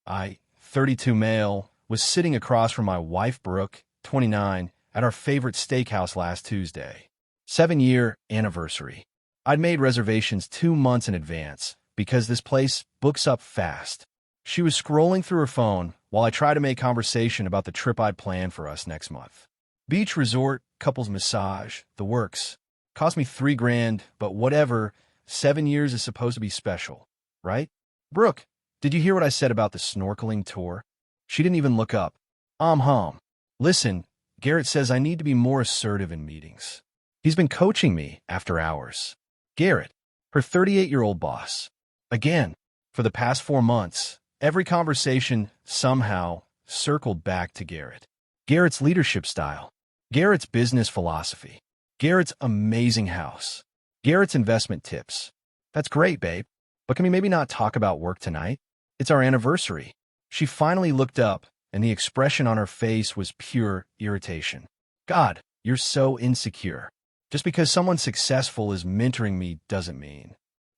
I, 32 male, was sitting across from my wife Brooke, 29, at our favorite steakhouse last Tuesday. 7-year anniversary. I'd made reservations 2 months in advance because this place books up fast. She was scrolling through her phone while I tried to make conversation about the trip I'd planned for us next month. Beach resort, couples massage, the works. Cost me $3,000, but whatever, 7 years is supposed to be special, right? Brooke, did you hear what I said about the snorkeling tour? She didn't even look up. Hum. Listen, Garrett says I need to be more assertive in meetings. He's been coaching me after hours. Garrett, her 38-year-old boss. Again, for the past 4 months, every conversation somehow circled back to Garrett. Garrett's leadership style. Garrett's business philosophy. Garrett's amazing house. Garrett's investment tips. That's great, babe. But can we maybe not talk about work tonight? It's our anniversary. She finally looked up, and the expression on her face was pure irritation. God, you're so insecure. Just because someone successful is mentoring me doesn't mean.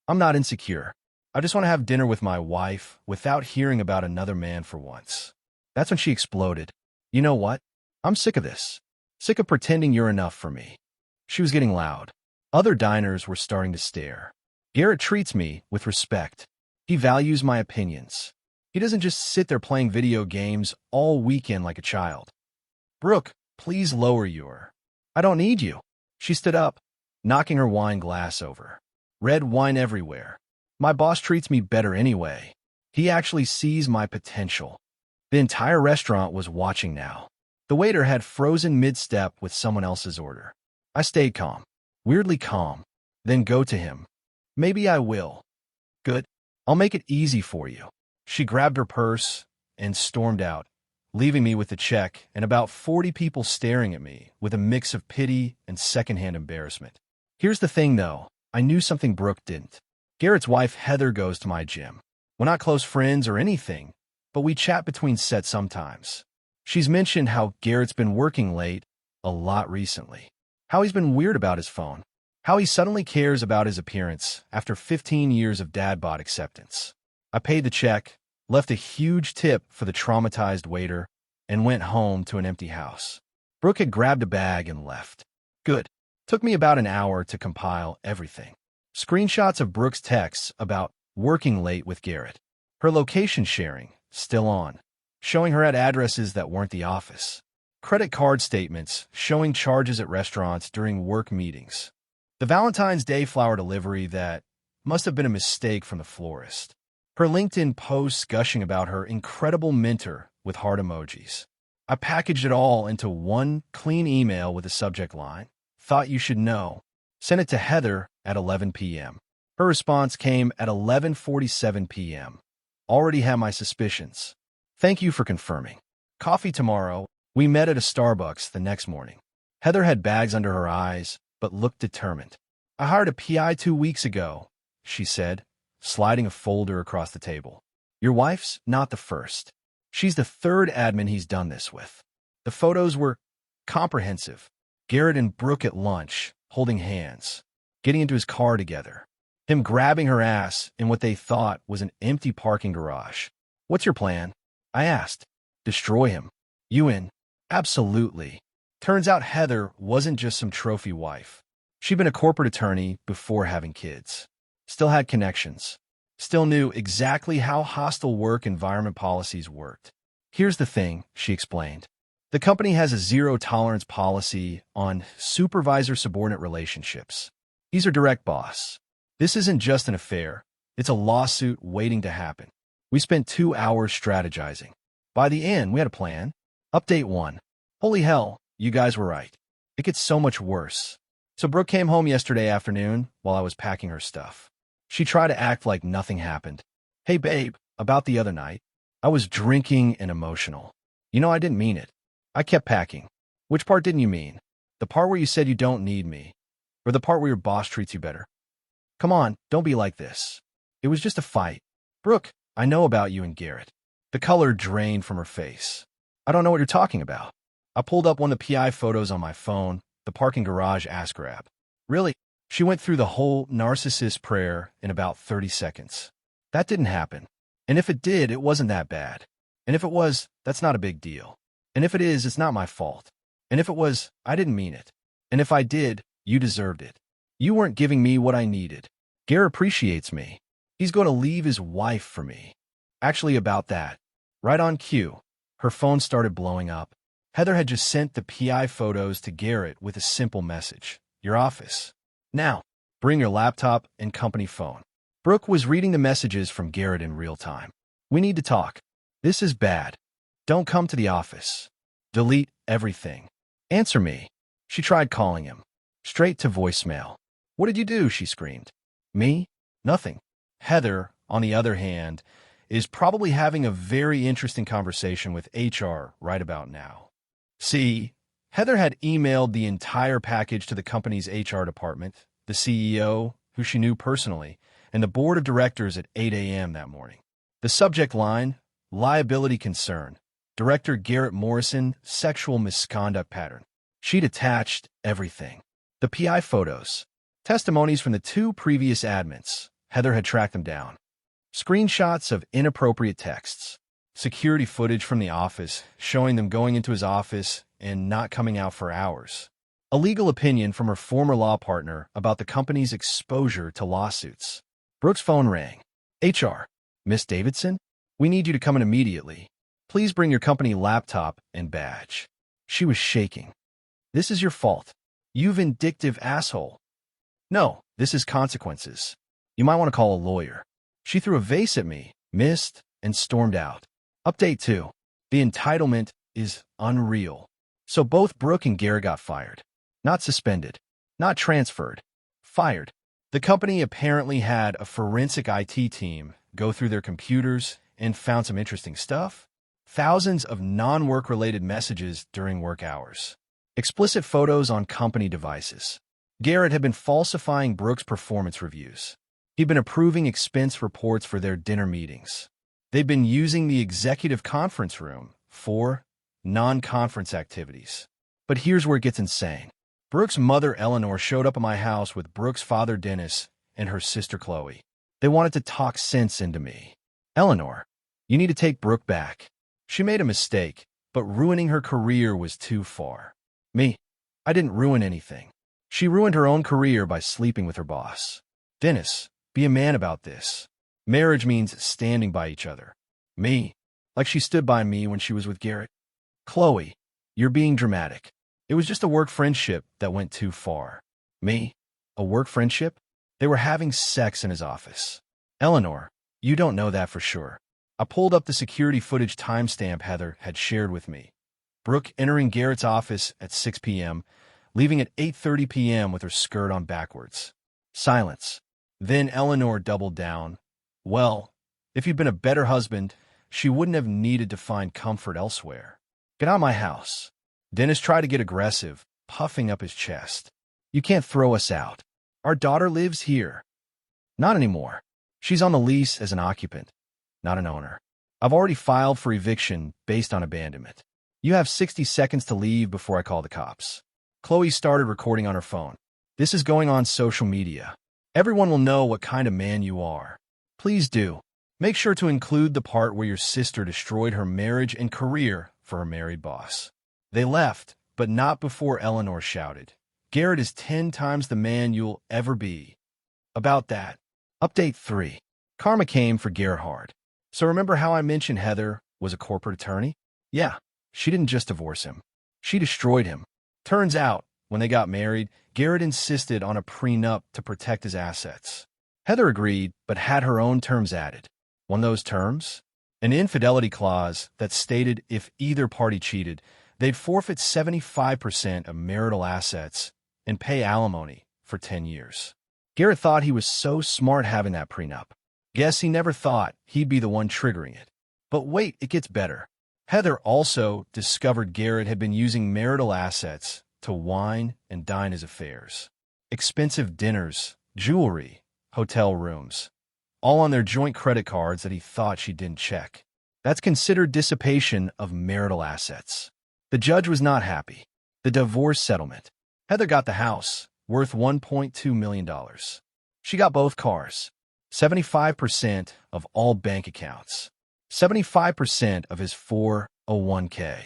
I'm not insecure. I just want to have dinner with my wife without hearing about another man for once. That's when she exploded. You know what? I'm sick of this. Sick of pretending you're enough for me. She was getting loud. Other diners were starting to stare. Garrett treats me with respect. He values my opinions. He doesn't just sit there playing video games all weekend like a child. Brooke, please lower your. I don't need you. She stood up, knocking her wine glass over. Red wine everywhere. My boss treats me better anyway. He actually sees my potential. The entire restaurant was watching now. The waiter had frozen mid-step with someone else's order. I stayed calm, weirdly calm, then go to him. Maybe I will. Good. I'll make it easy for you. She grabbed her purse and stormed out, leaving me with the check and about 40 people staring at me with a mix of pity and secondhand embarrassment. Here's the thing, though. I knew something Brooke didn't. Garrett's wife, Heather, goes to my gym. We're not close friends or anything, but we chat between sets sometimes. She's mentioned how Garrett's been working late a lot recently, how he's been weird about his phone, how he suddenly cares about his appearance after 15 years of dad bod acceptance. I paid the check, left a huge tip for the traumatized waiter, and went home to an empty house. Brooke had grabbed a bag and left. Good. Took me about an hour to compile everything. Screenshots of Brooke's texts about working late with Garrett. Her location sharing, still on, showing her at addresses that weren't the office. Credit card statements showing charges at restaurants during work meetings. The Valentine's Day flower delivery that must have been a mistake from the florist. Her LinkedIn posts gushing about her incredible mentor with heart emojis. I packaged it all into one clean email with a subject line. Thought you should know. Sent it to Heather at 11 p.m. Her response came at 11:47 p.m. Already had my suspicions. Thank you for confirming. Coffee tomorrow. We met at a Starbucks the next morning. Heather had bags under her eyes, but looked determined. I hired a PI 2 weeks ago, she said, sliding a folder across the table. Your wife's not the first. She's the third admin he's done this with. The photos were comprehensive. Garrett and Brooke at lunch, holding hands, getting into his car together. Him grabbing her ass in what they thought was an empty parking garage. What's your plan? I asked. Destroy him. You in? Absolutely. Turns out Heather wasn't just some trophy wife. She'd been a corporate attorney before having kids. Still had connections. Still knew exactly how hostile work environment policies worked. Here's the thing, she explained. The company has a zero-tolerance policy on supervisor-subordinate relationships. He's her direct boss. This isn't just an affair. It's a lawsuit waiting to happen. We spent 2 hours strategizing. By the end, we had a plan. Update 1. Holy hell, you guys were right. It gets so much worse. So Brooke came home yesterday afternoon while I was packing her stuff. She tried to act like nothing happened. Hey, babe, about the other night. I was drinking and emotional. You know, I didn't mean it. I kept packing. Which part didn't you mean? The part where you said you don't need me? Or the part where your boss treats you better? Come on, don't be like this. It was just a fight. Brooke, I know about you and Garrett. The color drained from her face. I don't know what you're talking about. I pulled up one of the PI photos on my phone, the parking garage ass grab. Really? She went through the whole narcissist prayer in about 30 seconds. That didn't happen. And if it did, it wasn't that bad. And if it was, that's not a big deal. And if it is, it's not my fault. And if it was, I didn't mean it. And if I did, you deserved it. You weren't giving me what I needed. Garrett appreciates me. He's going to leave his wife for me. Actually, about that. Right on cue, her phone started blowing up. Heather had just sent the PI photos to Garrett with a simple message. Your office. Now, bring your laptop and company phone. Brooke was reading the messages from Garrett in real time. We need to talk. This is bad. Don't come to the office. Delete everything. Answer me. She tried calling him. Straight to voicemail. What did you do? She screamed. Me? Nothing. Heather, on the other hand, is probably having a very interesting conversation with HR right about now. See, Heather had emailed the entire package to the company's HR department, the CEO, who she knew personally, and the board of directors at 8 a.m. that morning. The subject line, liability concern, Director Garrett Morrison, sexual misconduct pattern. She'd attached everything. The PI photos, testimonies from the 2 previous admins. Heather had tracked them down. Screenshots of inappropriate texts. Security footage from the office, showing them going into his office and not coming out for hours. A legal opinion from her former law partner about the company's exposure to lawsuits. Brooke's phone rang. HR. Miss Davidson? We need you to come in immediately. Please bring your company laptop and badge. She was shaking. This is your fault. You vindictive asshole. No, this is consequences. You might want to call a lawyer. She threw a vase at me, missed, and stormed out. Update 2. The entitlement is unreal. So both Brooke and Garrett got fired. Not suspended. Not transferred. Fired. The company apparently had a forensic IT team go through their computers and found some interesting stuff. Thousands of non-work-related messages during work hours. Explicit photos on company devices. Garrett had been falsifying Brooke's performance reviews. He'd been approving expense reports for their dinner meetings. They'd been using the executive conference room for non-conference activities. But here's where it gets insane. Brooke's mother, Eleanor, showed up at my house with Brooke's father, Dennis, and her sister, Qley. They wanted to talk sense into me. Eleanor, you need to take Brooke back. She made a mistake, but ruining her career was too far. Me, I didn't ruin anything. She ruined her own career by sleeping with her boss. Dennis, be a man about this. Marriage means standing by each other. Me, like she stood by me when she was with Garrett. Qley, you're being dramatic. It was just a work friendship that went too far. Me, a work friendship? They were having sex in his office. Eleanor, you don't know that for sure. I pulled up the security footage timestamp Heather had shared with me. Brooke entering Garrett's office at 6 p.m., leaving at 8:30 p.m. with her skirt on backwards. Silence. Then Eleanor doubled down. Well, if you'd been a better husband, she wouldn't have needed to find comfort elsewhere. Get out of my house. Dennis tried to get aggressive, puffing up his chest. You can't throw us out. Our daughter lives here. Not anymore. She's on the lease as an occupant, not an owner. I've already filed for eviction based on abandonment. You have 60 seconds to leave before I call the cops. Qley started recording on her phone. This is going on social media. Everyone will know what kind of man you are. Please do. Make sure to include the part where your sister destroyed her marriage and career for her married boss. They left, but not before Eleanor shouted, Garrett is 10 times the man you'll ever be. About that. Update 3. Karma came for Garrett hard. So remember how I mentioned Heather was a corporate attorney? Yeah, she didn't just divorce him. She destroyed him. Turns out, when they got married, Garrett insisted on a prenup to protect his assets. Heather agreed, but had her own terms added. One of those terms? An infidelity clause that stated if either party cheated, they'd forfeit 75% of marital assets and pay alimony for 10 years. Garrett thought he was so smart having that prenup. Guess he never thought he'd be the one triggering it. But wait, it gets better. Heather also discovered Garrett had been using marital assets to wine and dine his affairs. Expensive dinners, jewelry, hotel rooms, all on their joint credit cards that he thought she didn't check. That's considered dissipation of marital assets. The judge was not happy. The divorce settlement. Heather got the house, worth $1.2 million. She got both cars. 75% of all bank accounts, 75% of his 401k.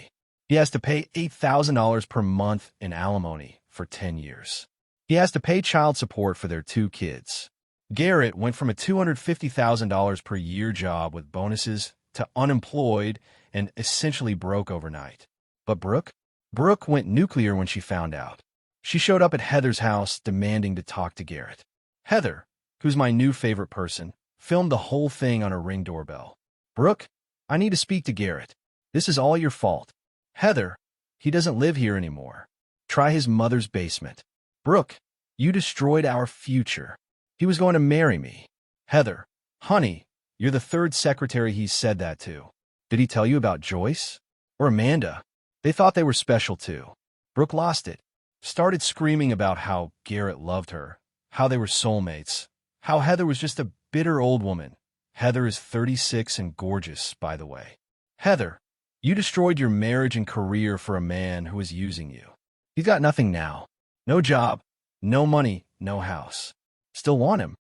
He has to pay $8,000 per month in alimony for 10 years. He has to pay child support for their 2 kids. Garrett went from a $250,000 per year job with bonuses to unemployed and essentially broke overnight. But Brooke went nuclear when she found out. She showed up at Heather's house demanding to talk to Garrett. Heather, who's my new favorite person, filmed the whole thing on her Ring doorbell. Brooke, I need to speak to Garrett. This is all your fault. Heather, he doesn't live here anymore. Try his mother's basement. Brooke, you destroyed our future. He was going to marry me. Heather, honey, you're the 3rd secretary he's said that to. Did he tell you about Joyce? Or Amanda? They thought they were special too. Brooke lost it. Started screaming about how Garrett loved her, how they were soulmates, how Heather was just a bitter old woman. Heather is 36 and gorgeous, by the way. Heather, you destroyed your marriage and career for a man who is using you. He's got nothing now. No job, no money, no house. Still want him.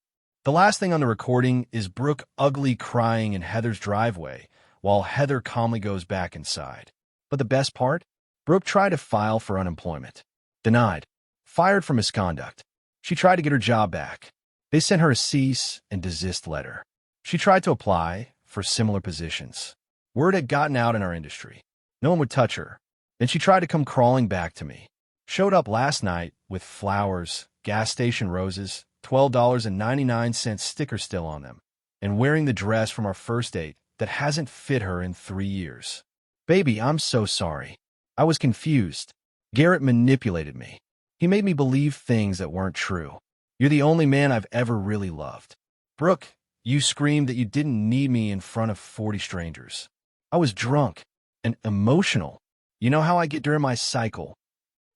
The last thing on the recording is Brooke ugly crying in Heather's driveway while Heather calmly goes back inside. But the best part? Brooke tried to file for unemployment. Denied. Fired for misconduct. She tried to get her job back. They sent her a cease and desist letter. She tried to apply for similar positions. Word had gotten out in our industry. No one would touch her. Then she tried to come crawling back to me. Showed up last night with flowers, gas station roses, $12.99 sticker still on them, and wearing the dress from our first date that hasn't fit her in 3 years. Baby, I'm so sorry. I was confused. Garrett manipulated me. He made me believe things that weren't true. You're the only man I've ever really loved. Brooke, you screamed that you didn't need me in front of 40 strangers. I was drunk and emotional. You know how I get during my cycle.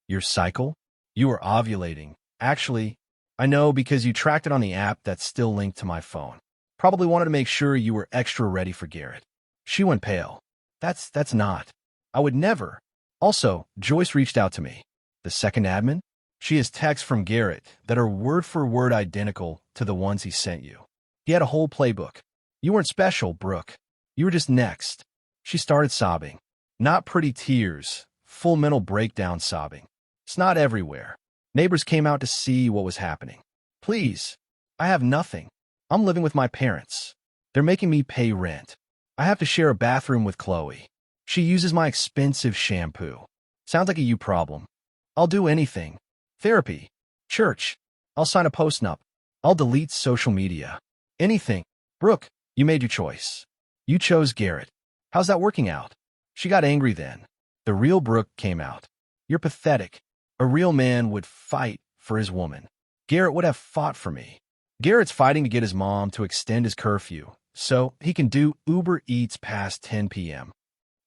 Your cycle? You were ovulating. Actually, I know because you tracked it on the app that's still linked to my phone. Probably wanted to make sure you were extra ready for Garrett. She went pale. That's not. I would never. Also, Joyce reached out to me. The second admin? She has texts from Garrett that are word for word identical to the ones he sent you. He had a whole playbook. You weren't special, Brooke. You were just next. She started sobbing. Not pretty tears, full mental breakdown sobbing. Snot everywhere. Neighbors came out to see what was happening. Please, I have nothing. I'm living with my parents. They're making me pay rent. I have to share a bathroom with Qley. She uses my expensive shampoo. Sounds like a you problem. I'll do anything. Therapy. Church. I'll sign a post-nup. I'll delete social media. Anything. Brooke, you made your choice. You chose Garrett. How's that working out? She got angry then. The real Brooke came out. You're pathetic. A real man would fight for his woman. Garrett would have fought for me. Garrett's fighting to get his mom to extend his curfew so he can do Uber Eats past 10 p.m.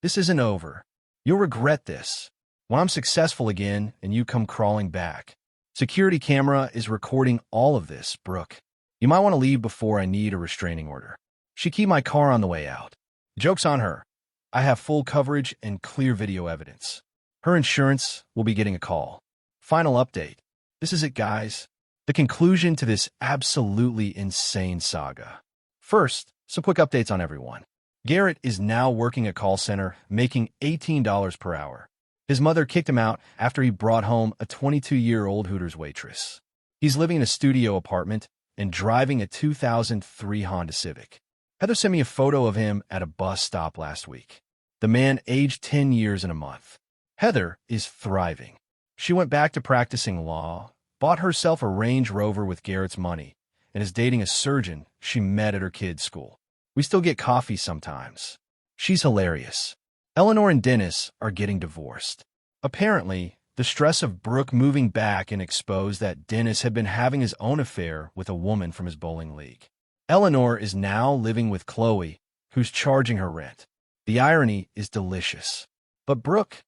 This isn't over. You'll regret this. When I'm successful again and you come crawling back. Security camera is recording all of this, Brooke. You might want to leave before I need a restraining order. She keyed my car on the way out. Joke's on her. I have full coverage and clear video evidence. Her insurance will be getting a call. Final update. This is it, guys. The conclusion to this absolutely insane saga. First, some quick updates on everyone. Garrett is now working a call center, making $18 per hour. His mother kicked him out after he brought home a 22-year-old Hooters waitress. He's living in a studio apartment and driving a 2003 Honda Civic. Heather sent me a photo of him at a bus stop last week. The man aged 10 years in a month. Heather is thriving. She went back to practicing law, bought herself a Range Rover with Garrett's money, and is dating a surgeon she met at her kid's school. We still get coffee sometimes. She's hilarious. Eleanor and Dennis are getting divorced. Apparently, the stress of Brooke moving back and exposed that Dennis had been having his own affair with a woman from his bowling league. Eleanor is now living with Qley, who's charging her rent. The irony is delicious. But Brooke,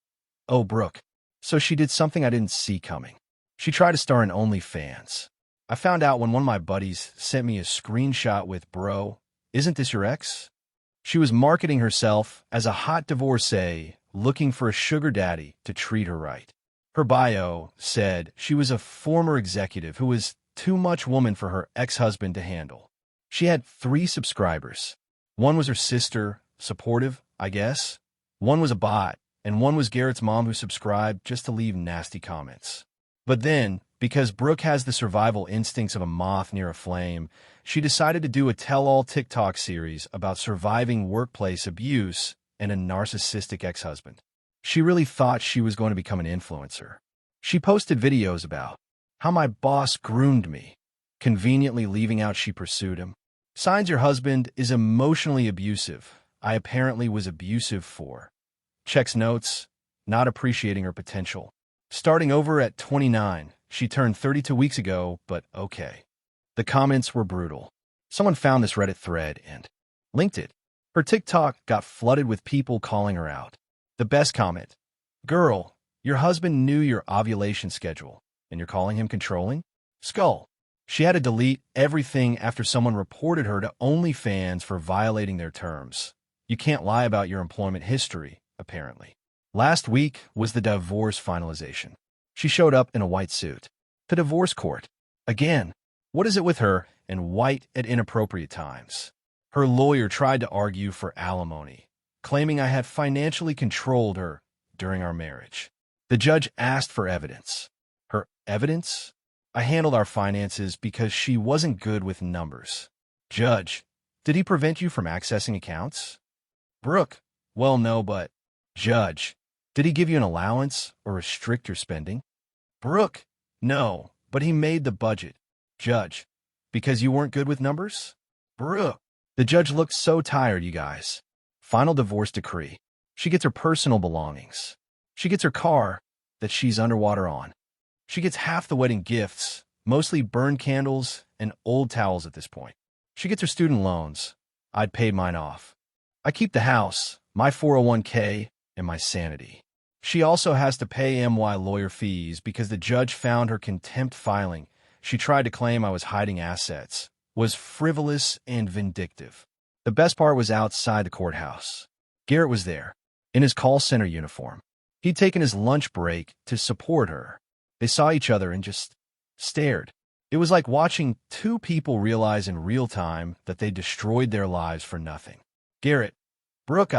oh Brooke, so she did something I didn't see coming. She tried to star in OnlyFans. I found out when one of my buddies sent me a screenshot with, "Bro, isn't this your ex?" She was marketing herself as a hot divorcee looking for a sugar daddy to treat her right. Her bio said she was a former executive who was too much woman for her ex-husband to handle. She had 3 subscribers. One was her sister, supportive, I guess. One was a bot, and one was Garrett's mom who subscribed just to leave nasty comments. But then, because Brooke has the survival instincts of a moth near a flame, she decided to do a tell-all TikTok series about surviving workplace abuse and a narcissistic ex-husband. She really thought she was going to become an influencer. She posted videos about how my boss groomed me, conveniently leaving out she pursued him. Signs your husband is emotionally abusive. I apparently was abusive for. Checks notes, not appreciating her potential. Starting over at 29, she turned 32 weeks ago, but okay. The comments were brutal. Someone found this Reddit thread and linked it. Her TikTok got flooded with people calling her out. The best comment: "Girl, your husband knew your ovulation schedule, and you're calling him controlling?" Skull. She had to delete everything after someone reported her to OnlyFans for violating their terms. You can't lie about your employment history, apparently. Last week was the divorce finalization. She showed up in a white suit. The divorce court. Again. What is it with her and white at inappropriate times? Her lawyer tried to argue for alimony, claiming I had financially controlled her during our marriage. The judge asked for evidence. Her evidence? I handled our finances because she wasn't good with numbers. Judge, did he prevent you from accessing accounts? Brooke, well, no, but... Judge, did he give you an allowance or restrict your spending? Brooke, no, but he made the budget. Judge, because you weren't good with numbers? Brooke. The judge looked so tired, you guys. Final divorce decree. She gets her personal belongings. She gets her car that she's underwater on. She gets half the wedding gifts, mostly burned candles and old towels at this point. She gets her student loans. I'd paid mine off. I keep the house, my 401k, and my sanity. She also has to pay MY lawyer fees because the judge found her contempt filing. She tried to claim I was hiding assets, was frivolous and vindictive. The best part was outside the courthouse. Garrett was there, in his call center uniform. He'd taken his lunch break to support her. They saw each other and just stared. It was like watching 2 people realize in real time that they destroyed their lives for nothing. Garrett, Brooke,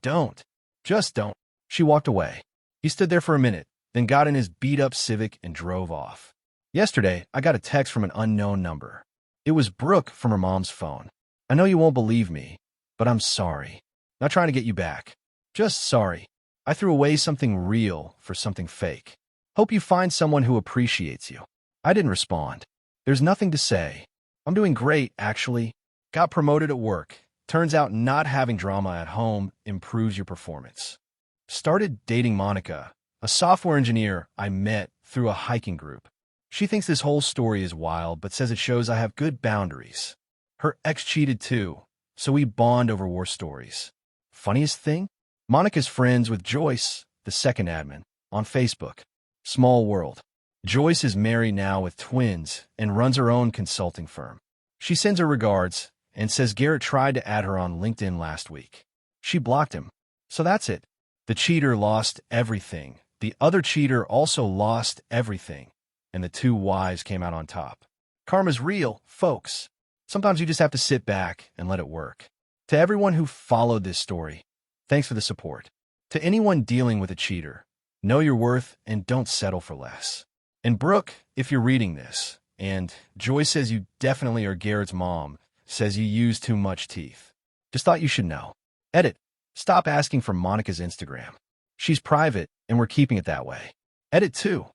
don't. Just don't. She walked away. He stood there for a minute, then got in his beat-up Civic and drove off. Yesterday, I got a text from an unknown number. It was Brooke from her mom's phone. I know you won't believe me, but I'm sorry. Not trying to get you back. Just sorry. I threw away something real for something fake. Hope you find someone who appreciates you. I didn't respond. There's nothing to say. I'm doing great, actually. Got promoted at work. Turns out not having drama at home improves your performance. Started dating Monica, a software engineer I met through a hiking group. She thinks this whole story is wild, but says it shows I have good boundaries. Her ex cheated too, so we bond over war stories. Funniest thing? Monica's friends with Joyce, the second admin, on Facebook. Small world. Joyce is married now with twins and runs her own consulting firm. She sends her regards and says Garrett tried to add her on LinkedIn last week. She blocked him. So that's it. The cheater lost everything. The other cheater also lost everything. And the 2 wives came out on top. Karma's real, folks. Sometimes you just have to sit back and let it work. To everyone who followed this story, thanks for the support. To anyone dealing with a cheater, know your worth and don't settle for less. And Brooke, if you're reading this, and Joyce says you definitely are Garrett's mom, says you use too much teeth. Just thought you should know. Edit. Stop asking for Monica's Instagram. She's private, and we're keeping it that way. Edit 2.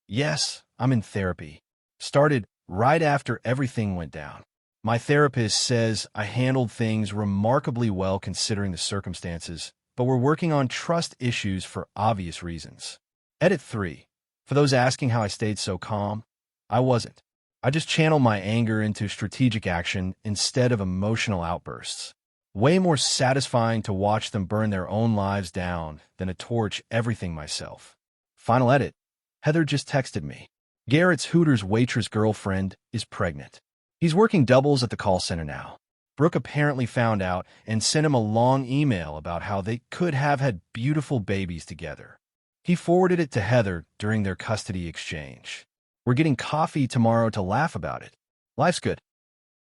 Yes, I'm in therapy. Started right after everything went down. My therapist says I handled things remarkably well considering the circumstances, but we're working on trust issues for obvious reasons. Edit 3. For those asking how I stayed so calm, I wasn't. I just channeled my anger into strategic action instead of emotional outbursts. Way more satisfying to watch them burn their own lives down than to torch everything myself. Final edit. Heather just texted me. Garrett's Hooters waitress girlfriend is pregnant. He's working doubles at the call center now. Brooke apparently found out and sent him a long email about how they could have had beautiful babies together. He forwarded it to Heather during their custody exchange. We're getting coffee tomorrow to laugh about it. Life's good.